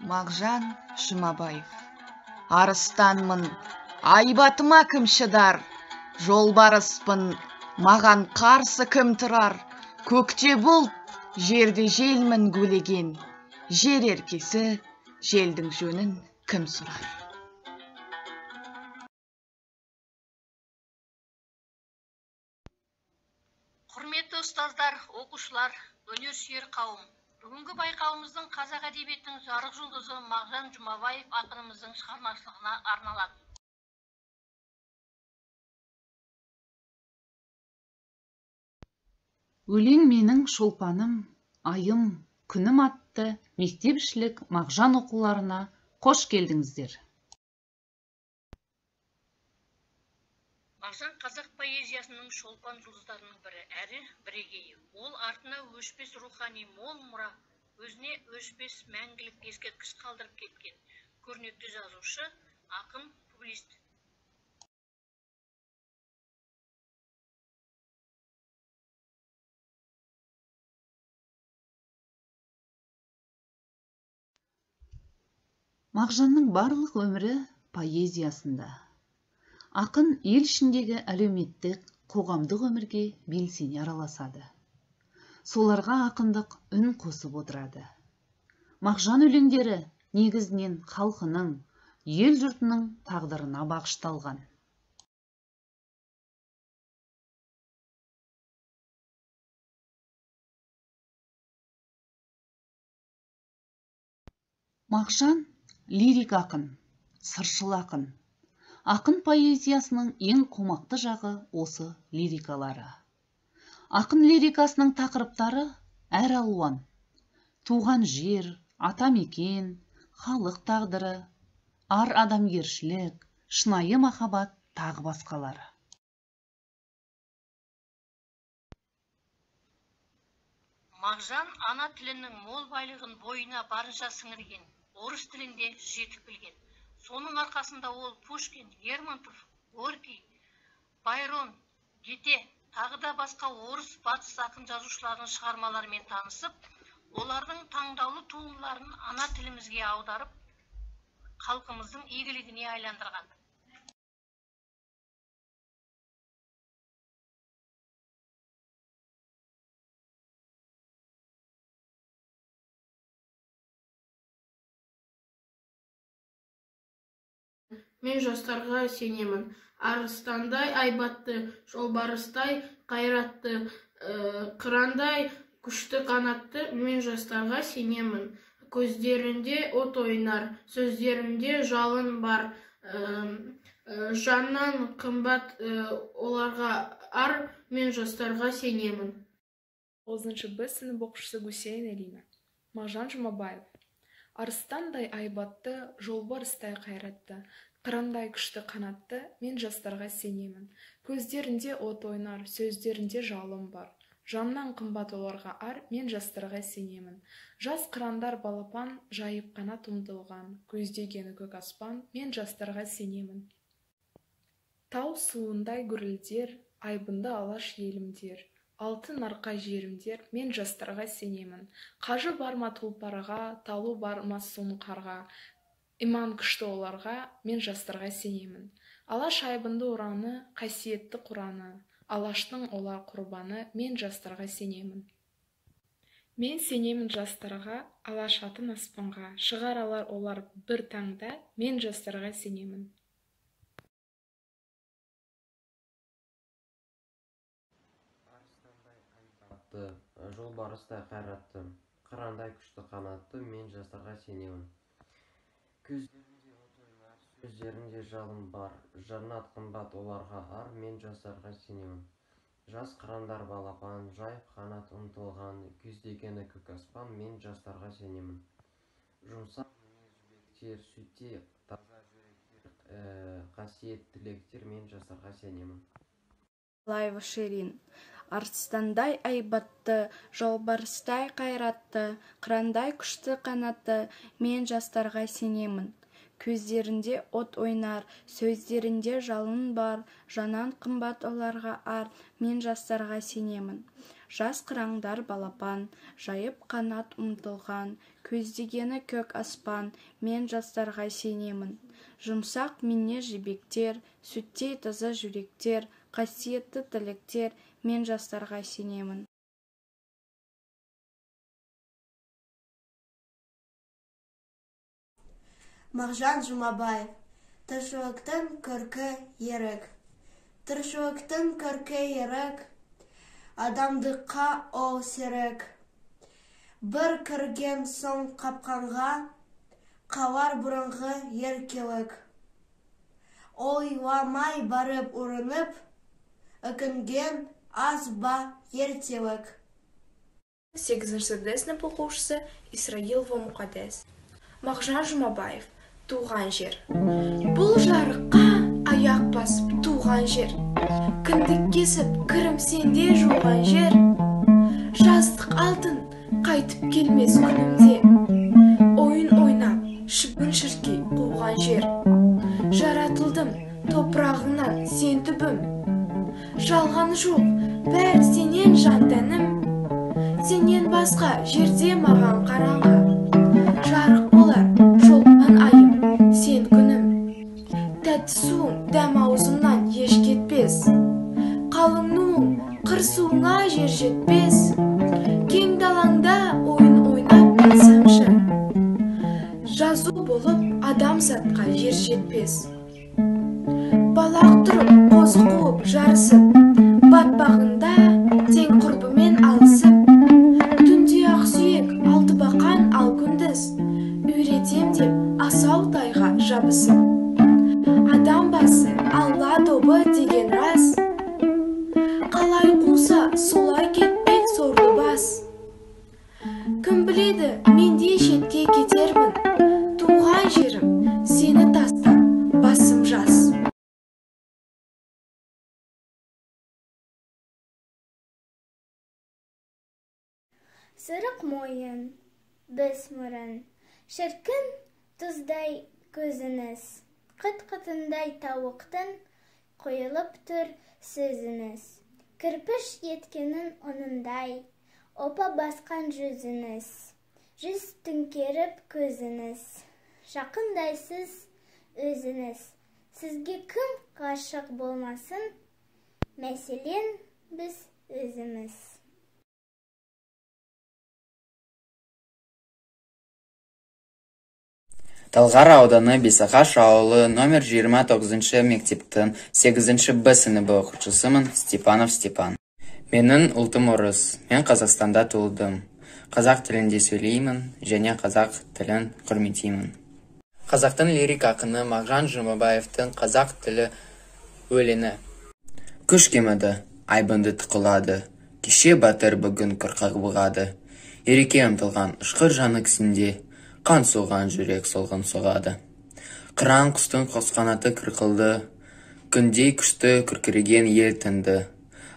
Мағжан Жұмабаев. Арыстанмын, айбатыма кім шыдар, жолбарыспын, маған қарсы кім тұрар, көкте бұлт, жерде желмін гулеген, жер еркесі, желдің жөнін кім сұрар. Құрметті ұстаздар, оқушылар, өнерсүйер қауым. Бүгінгі байқауымыздың қазақ әдебиетінің жарық жұлдызы Мағжан Жұмабаев ақынымыздың шығармашылығына арналады. Өлең менің шолпаным, айым, күнім атты мектепішілік Мағжан оқуларына қош келдіңіздер. Мағжан қазақ поэзиясының шолпан жұлдыздарының бірі, әрі бірегейі. Ол артына өшпес рухани мол мұра, өзіне өшпес мәңгілік ескерткіш қалдырып кеткен көрнекті жазушы, ақын, публицист. Мағжанның барлық өмірі поэзиясында. Ақын ел ішіндегі әлеуметтік, қоғамдық өмірге белсене араласады. Соларға ақындық үн қосып отырады. Мағжан өлеңдері негізінен халқының, ел жұртының тағдырына бағышталған. Мағжан лирик ақын, сыршыл ақын. Ақын поэзиясының ең қомақты жағы осы лирикалары. Ақын лирикасының тақырыптары әр алуан. Туған жер, атамекен, халық тағдыры, ар адамгершілік, шынайы махаббат тағы басқалары. Мағжан ана тілінің мол байлығын бойына барынша сіңірген, орыс тілінде жетік білген. Соның арқасында ол Пушкин, Лермонтов, Горький, Байрон, Гете, тағы да басқа орыс батыс ақын жазушыларының шығармаларымен танысып, олардың таңдаулы туындыларын ана тілімізге аударып, халқымыздың игілігіне айландырған. Мен жастарға сенемін. Арыстандай айбатты, жолбарыстай қайратты, қырандай күшті қанатты. Мен жастарға сенемін. Көздерінде от ойнар, сөздерінде жалын бар. Жаннан қымбат оларға ар. Мен жастарға сенемін. 9 Б сынып оқушысы Гусейн Элина. Мағжан Жұмабаев. Арыстандай айбатты, жолбарыстай қайратты, қырандай күшті қанатты, мен жастарға сенемін. Көздерінде от ойнар, сөздерінде жалын бар. Жаннан қымбат оларға ар, мен жастарға сенемін. Жас қырандар балапан, жайып қанат ұмтылған, көздегені көк аспан, мен жастарға сенемін. Тау суындай гүрілдер, айбынды алаш елімдер, алтын арқа жерімдер, мен жастарға сенемін. Қажы барма тұлпарға, талу барма сұңқарға, иман күшті оларға, мен жастарға сенемін. Алаш айбынды ұраны, қасиетті құраны, алаштың ола құрбаны, мен жастарға сенемін. Мен сенемін жастарға, алаш атын аспанға, шығар алар олар бір таңда, мен жастарға сенемін. Жолбарыстай қайратты, қырандай күшті қанатты, мен жастарға сенемін. Көздерінде от ойнар, сөздерінде жалын бар, жаннат қымбат оларға ар, мен жастарға сенемін. Жас қырандар балапан, жайып қанат ұмтылған, көздегені көк аспан, мен жастарға сенемін. Жұмсақ жібектер, сүттей таза жүректер, қасиет тілектер, мен жастарға сенемін. Лайва Шерин. Арыстандай айбатты, жолбарыстай қайратты, қырандай күшті қанатты, мен жастарға сенемін. Көздерінде от ойнар, сөздерінде жалын бар, жанан қымбат оларға ар, мен жастарға сенемін. жас қыраңдар балапан, жайып қанат ұмтылған, көздегені көк аспан, мен жастарға сенемін. Жұмсақ мине жібектер, сүттей таза жүректер, қасиетті тілектер, мен жастарға сенемін. Мағжан Жұмабаев. Тіршіліктің көркі ерік. Тіршіліктің көркі ерік, адамдыққа ол серік. Бір кірген соң қапқанға, қалар бұрынғы еркелік. Ойламай барып ұрынып, өкінген аз ба ертелік. 8-ші сынып оқушысы Исраилова Мұқаддес. Мағжан Жұмабаев. Туған жер. Бұл жарыққа аяқ басып туған жер. Кіндік кесіп кірімсенде жуған жер. Жастық алтын қайтып келмес күнімде. Ойын ойнап, шыбын шіркей қуған жер. Жаратылдым топырағынан сен түбім. Жалған жоқ, бәрі сенен жан тәнім. Сенен басқа жерде маған қараңғы. Жарық болар шолпан айым, сен күнім. Тәтті суың дәм аузымнан еш кетпес. Қалың нуың қыр суыңа жер жетпес. Кең далаңда ойын ойнап қалсамшы, жазу болып адамзатқа жер жетпес. Балақ тұрып қозы қуып жарысып, батпағында тең құрбымен алысып, түнде ақсүйек алты бақан ал күндіз, үйретем деп асау тайға жабысып. Адам басы алла добы деген рас, қалай қуса солай кетпек сорлы бас. Кім біледі менде шетке кетермін, туған жерім сені тастап басым жас. Сырық мойын, біз мұрын, шіркін тұздай көзіңіз, қыт-қытындай тауықтың қойылып тұр сөзіңіз. Кірпіш еткенін онындай, опа басқан жүзіңіз, жүз түнкеріп көзіңіз, жақындайсыз өзіңіз. Сізге кім ғашық болмасын, мәселен біз өзіміз. Талғар ауданы Бесағаш ауылы номер 29 мектептің 8-ші Б сыныбы оқушысымын. Степанов Степан. Менің ұлтым орыс. Мен Қазақстанда туылдым. Қазақ тілінде сөйлеймін және қазақ тілін құрметтеймін. Қазақтың лирик ақыны Мағжан Жұмабаевтың қазақ тілі өлеңі. Күш кеміді, айбынды тықылады. Кеше батыр бүгін қорқақ бұғады. Ерекке ұмтылған ұшқыр жаны кісінде, қан соған жүрек солғын соғады. Қыран құстың қос қанаты кірқылды, күндей күшті күркіреген ел тынды.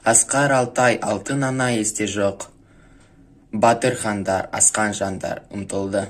Асқар Алтай алтын ана есте жоқ, батыр хандар, асқан жандар ұмтылды.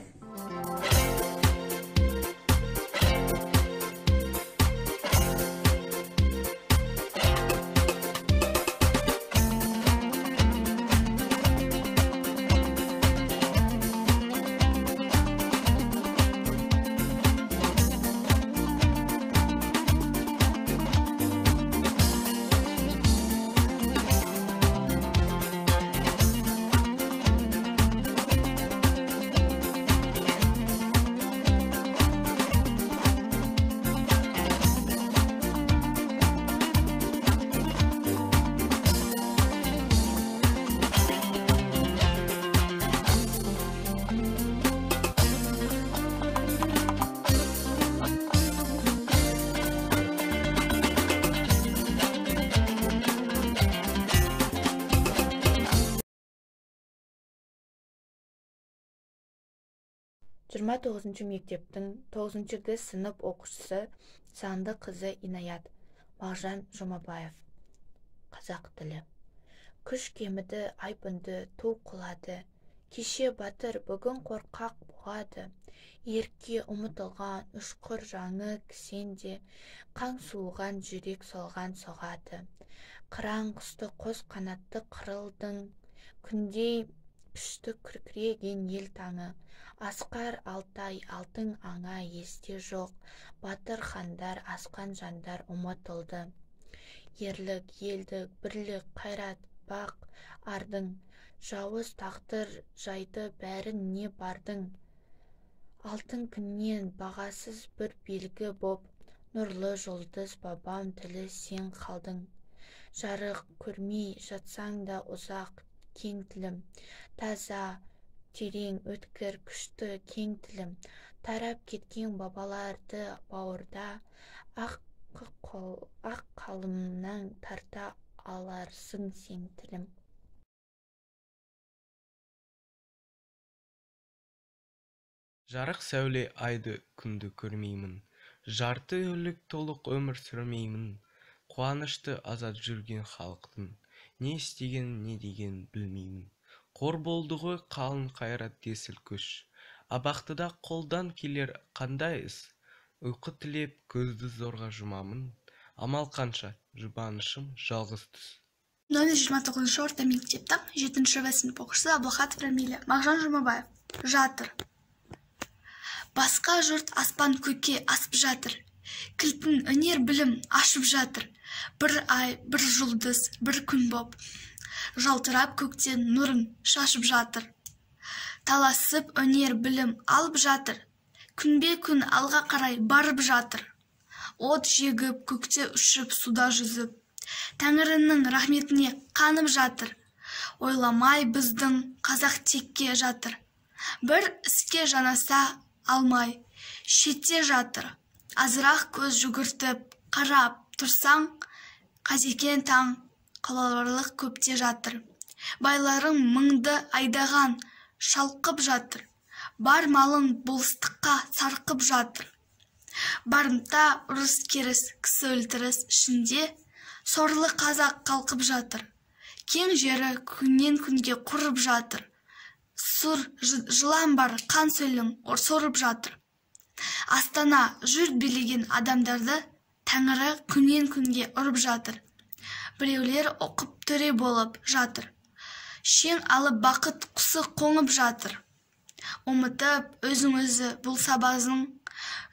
Жиырма 9-ші мектептің 9-ші Д сынып оқушысы Санды қызы Инаят. Мағжан Жұмабаев. Қазақ тілі. Күш кеміді, айбынды ту құлады. Кеше батыр бүгін қорқақ бұғады. Ерке ұмытылған ұшқыр жаңы кісенде, қан суыған жүрек солған соғады. Қыран құсты қос қанатты қырылдың, Күндей күшті күркіреген ел таңы, асқар Алтай алтын аңа есте жоқ, батыр хандар, асқан жандар ұмытылды. Ерлік, елдік, бірлік, қайрат, бақ, ардың, жауыз тағдыр жайды бәрін не бардың. Алтын күннен бағасыз бір белгі боп, нұрлы жұлдыз бабам тілі сен қалдың. Жарық көрмей жатсаң да ұзақ кең тілім, таза, терең, өткір, күшті, кең тілім, тарап кеткен бабаларды бауырда, ақ қалымнан тарта аларсың сен тілім. Жарық сәуле айды күнді көрмеймін, жарты өлік толық өмір сүрмеймін, қуанышты азат жүрген халықтың, не істеген, не деген білмеймін. Қор болды ғой қалын қайрат десіл күш, абақтыда қолдан келер қандай іс, ұйқы тілеп көзді зорға жұмамын, амал қанша, жұбанышым жалғыз түс. Номер 29 орта мектептің 7-ші сынып оқушысы Абылхатов Рамиля. Мағжан Жұмабаев. Жатыр. Басқа жұрт аспан көкке асып жатыр. Кілтін өнер білім ашып жатыр. Бір ай, бір жұлдыз, бір күн боп. Жалтырап көктен нұрын шашып жатыр. Таласып өнер білім алып жатыр. Күнбе күн алға қарай барып жатыр. От жегіп, көкте ұшып, суда жүзіп. Тәңірінің рахметіне қанып жатыр. Ойламай біздің қазақ текке жатыр. Бір іске жанаса алмай, шетте жатыр. Азырақ көз жүгіртіп, қарап тұрсаң, қазекен таң, қалаларлық көпте жатыр. Байларың мыңды айдаған, шалқып жатыр. Бар малын болыстыққа сарқып жатыр. Барымта ұрыс керіс, кісі өлтіріс ішінде, сорлы қазақ қалқып жатыр. Кең жері күннен күнге құрып жатыр. Сұр жылан бар, қан сөлің сорып жатыр. Астана жұрт билеген адамдарды Тәңірі күннен күнге ұрып жатыр. Біреулер оқып төре болып жатыр. Шең алып бақыт құсы қоңып жатыр. Ұмытып өзің-өзі бұл сабазың,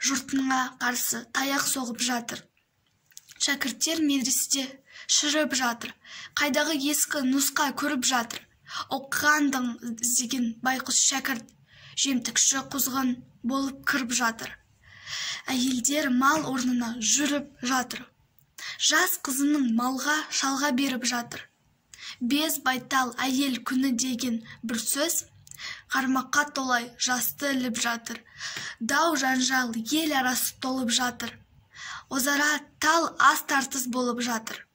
жұртыңа қарсы таяқ соғып жатыр. Шәкірттер медресте шіріп жатыр. Қайдағы ескі нұсқа көріп жатыр. Оқығандың іздеген байқұс шәкірт, жемтікші құзғын болып кіріп жатыр. Әйелдер мал орнына жүріп жатыр. Жас қызының малға шалға беріп жатыр. Без байтал әйел күні деген бір сөз, қармаққа толай жасты іліп жатыр. Дау жанжал ел арасы толып жатыр. Озара тал ас тартыс болып жатыр.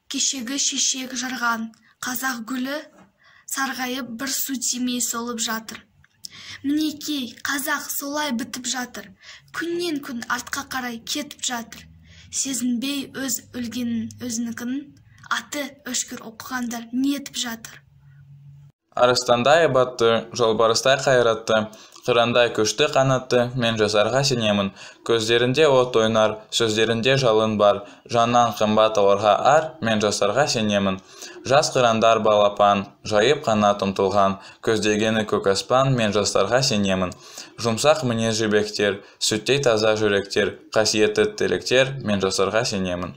Кешегі шешек жарған қазақ гүлі сарғайып бір су тимей солып жатыр. Мінекей қазақ солай бітіп жатыр. Күннен күн артқа қарай кетіп жатыр. Сезінбей өз өлгенін өзінікін, аты өшкір оқығандар не етіп жатыр. Арыстандай айбатты, жолбарыстай қайратты, қырандай күшті қанатты, мен жасарға сенемін. Көздерінде от ойнар, сөздерінде жалын бар, жаннан қымбат оларға ар, мен жасарға сенемін. Жас қырандар балапан, жайып қанат ұмтылған, көздегені көк аспан, мен жастарға сенемін. Жұмсақ мінез жібектер, сүттей таза жүректер, қасиетті тілектер, мен жастарға сенемін.